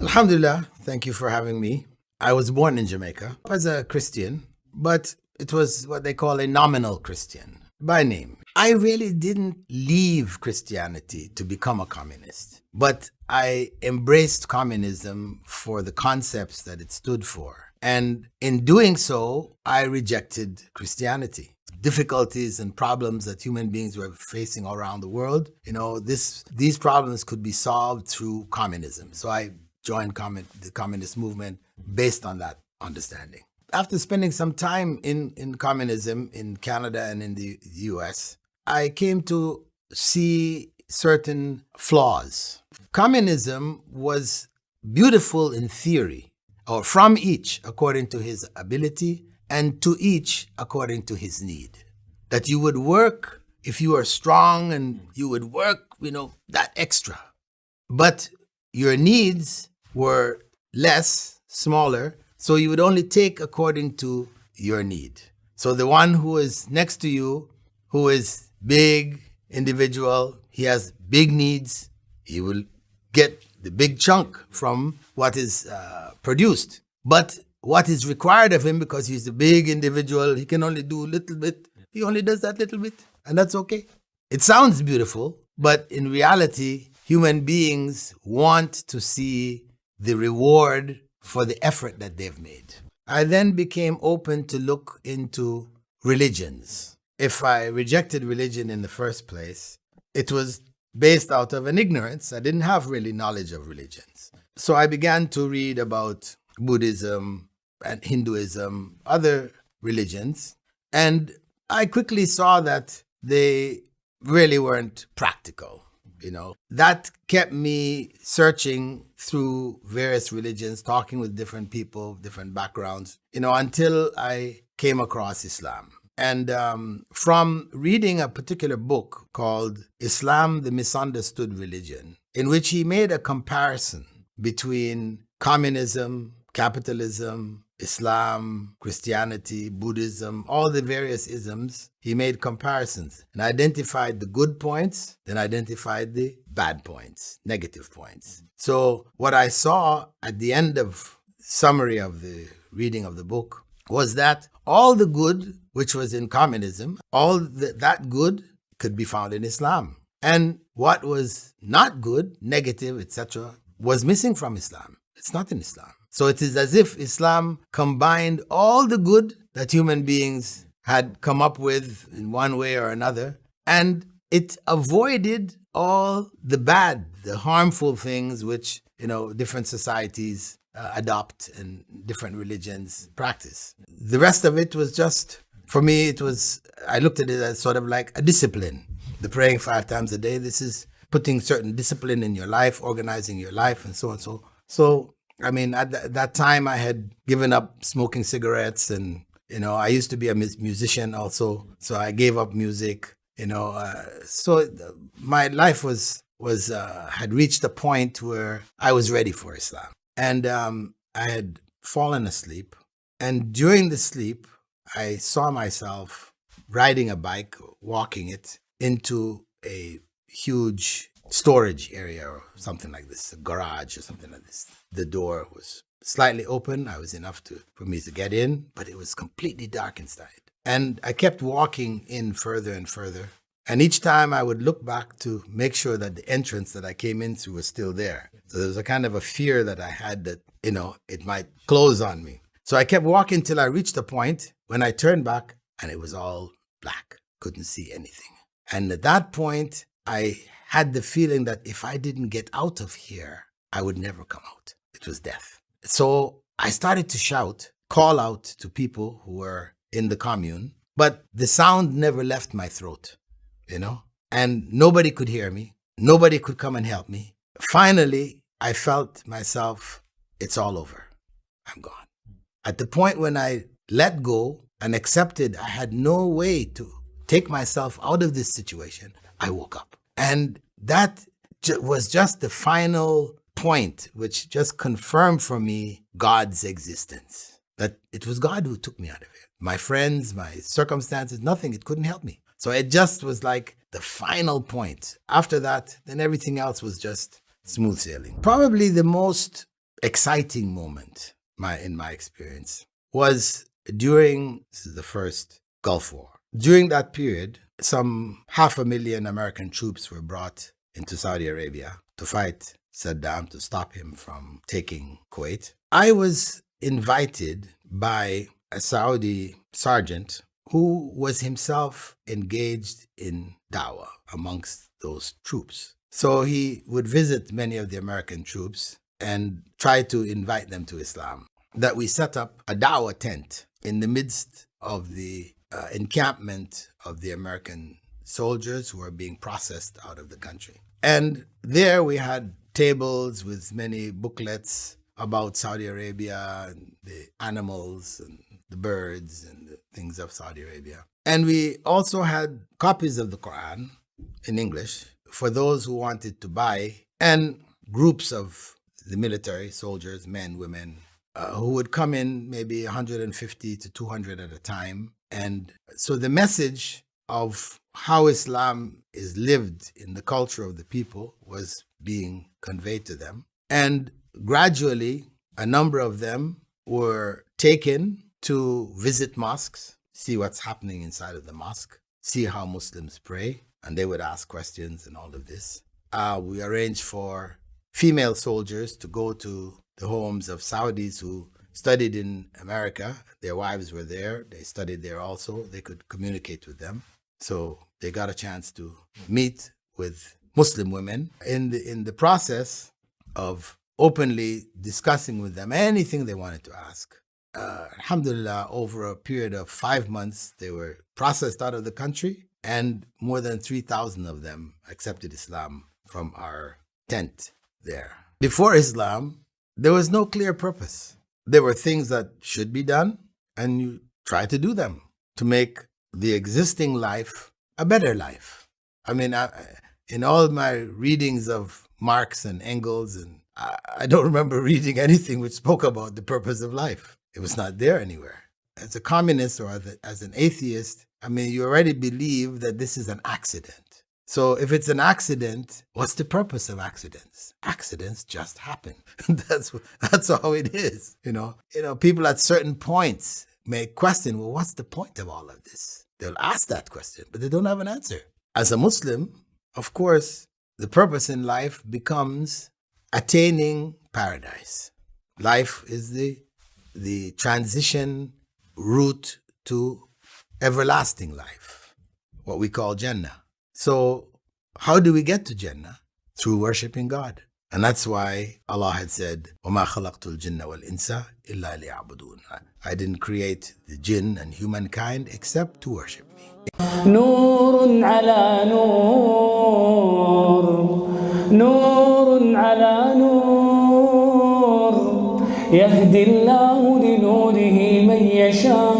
Alhamdulillah, thank you for having me. I was born in Jamaica as a Christian, but it was what they call a nominal Christian by name. I really didn't leave Christianity to become a communist, but I embraced communism for the concepts that it stood for. And in doing so, I rejected Christianity. Difficulties and problems that human beings were facing all around the world, these problems could be solved through communism. So I joined the communist movement based on that understanding. After spending some time in communism in Canada and in the US, I came to see certain flaws. Communism was beautiful in theory, or from each according to his ability, and to each according to his need. That you would work if you are strong, and you would work, that extra. But your needs were less, smaller, so you would only take according to your need. So the one who is next to you, who is big individual, he has big needs, he will get the big chunk from what is produced. But what is required of him, because he's a big individual, he can only do a little bit. He only does that little bit, and that's okay. It sounds beautiful, but in reality, human beings want to see the reward for the effort that they've made. I then became open to look into religions. If I rejected religion in the first place, it was based out of an ignorance. I didn't have really knowledge of religions. So I began to read about Buddhism and Hinduism, other religions, and I quickly saw that they really weren't practical. That kept me searching through various religions, talking with different people, different backgrounds, until I came across Islam. And from reading a particular book called Islam, the Misunderstood Religion, in which he made a comparison between communism, capitalism, Islam, Christianity, Buddhism, all the various isms, he made comparisons and identified the good points, then identified the bad points, negative points. So what I saw at the end of summary of the reading of the book was that all the good, which was in communism, that good could be found in Islam. And what was not good, negative, etc., was missing from Islam. It's not in Islam. So it is as if Islam combined all the good that human beings had come up with in one way or another, and it avoided all the bad, the harmful things which, different societies adopt and different religions practice. The rest of it was just, for me, I looked at it as sort of like a discipline. The praying 5 times a day, this is putting certain discipline in your life, organizing your life, and so on. So at that time, I had given up smoking cigarettes, and, I used to be a musician also. So I gave up music, so my life had reached a point where I was ready for Islam. And I had fallen asleep. And during the sleep, I saw myself riding a bike, walking it into a huge storage area or something like this, a garage or something like this. The door was slightly open. I was enough for me to get in, but it was completely dark inside. And I kept walking in further and further. And each time I would look back to make sure that the entrance that I came in through was still there. So there was a kind of a fear that I had that, it might close on me. So I kept walking till I reached a point when I turned back and it was all black. Couldn't see anything. And at that point, I had the feeling that if I didn't get out of here, I would never come out. It was death. So I started to call out to people who were in the commune, but the sound never left my throat, and nobody could hear me. Nobody could come and help me. Finally, I felt myself, it's all over. I'm gone. At the point when I let go and accepted I had no way to take myself out of this situation, I woke up. And that was just the final point, which just confirmed for me God's existence. That it was God who took me out of it. My friends, my circumstances, nothing, it couldn't help me. So it just was like the final point. After that, then everything else was just smooth sailing. Probably the most exciting moment, in my experience, was during the first Gulf War. During that period, some 500,000 American troops were brought into Saudi Arabia to fight Saddam, to stop him from taking Kuwait. I was invited by a Saudi sergeant who was himself engaged in dawah amongst those troops. So he would visit many of the American troops and try to invite them to Islam. That we set up a dawah tent in the midst of the encampment of the American soldiers who were being processed out of the country. And there we had tables with many booklets about Saudi Arabia and the animals and the birds and the things of Saudi Arabia. And we also had copies of the Quran in English for those who wanted to buy, and groups of the military soldiers, men, women, who would come in maybe 150 to 200 at a time. And so the message of how Islam is lived in the culture of the people was being conveyed to them. And gradually, a number of them were taken to visit mosques, see what's happening inside of the mosque, see how Muslims pray, and they would ask questions and all of this. We arranged for female soldiers to go to the homes of Saudis who studied in America. Their wives were there. They studied there also. They could communicate with them. So they got a chance to meet with Muslim women. In the process of openly discussing with them anything they wanted to ask, alhamdulillah, over a period of 5 months, they were processed out of the country, and more than 3,000 of them accepted Islam from our tent there. Before Islam, there was no clear purpose. There were things that should be done, and you try to do them to make the existing life a better life. I mean, in all my readings of Marx and Engels, and I don't remember reading anything which spoke about the purpose of life. It was not there anywhere. As a communist or as an atheist, I mean, you already believe that this is an accident. So if it's an accident, what's the purpose of accidents? Accidents just happen. That's how it is. You know, people at certain points may question, well, what's the point of all of this? They'll ask that question, but they don't have an answer. As a Muslim, of course, the purpose in life becomes attaining paradise. Life is the transition route to everlasting life, what we call Jannah. So how do we get to Jannah? Through worshiping God. And that's why Allah had said, وَمَا خَلَقْتُ الْجِنَّ وَالْإِنسَ إِلَّا لِيَعْبُدُونَ. I didn't create the jinn and humankind except to worship me. نور على نور نور على نور يهدي الله لنوره من يشاء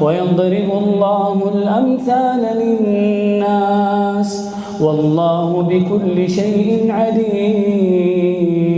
ويضرب الله الأمثال للناس. والله بكل شيء عليم.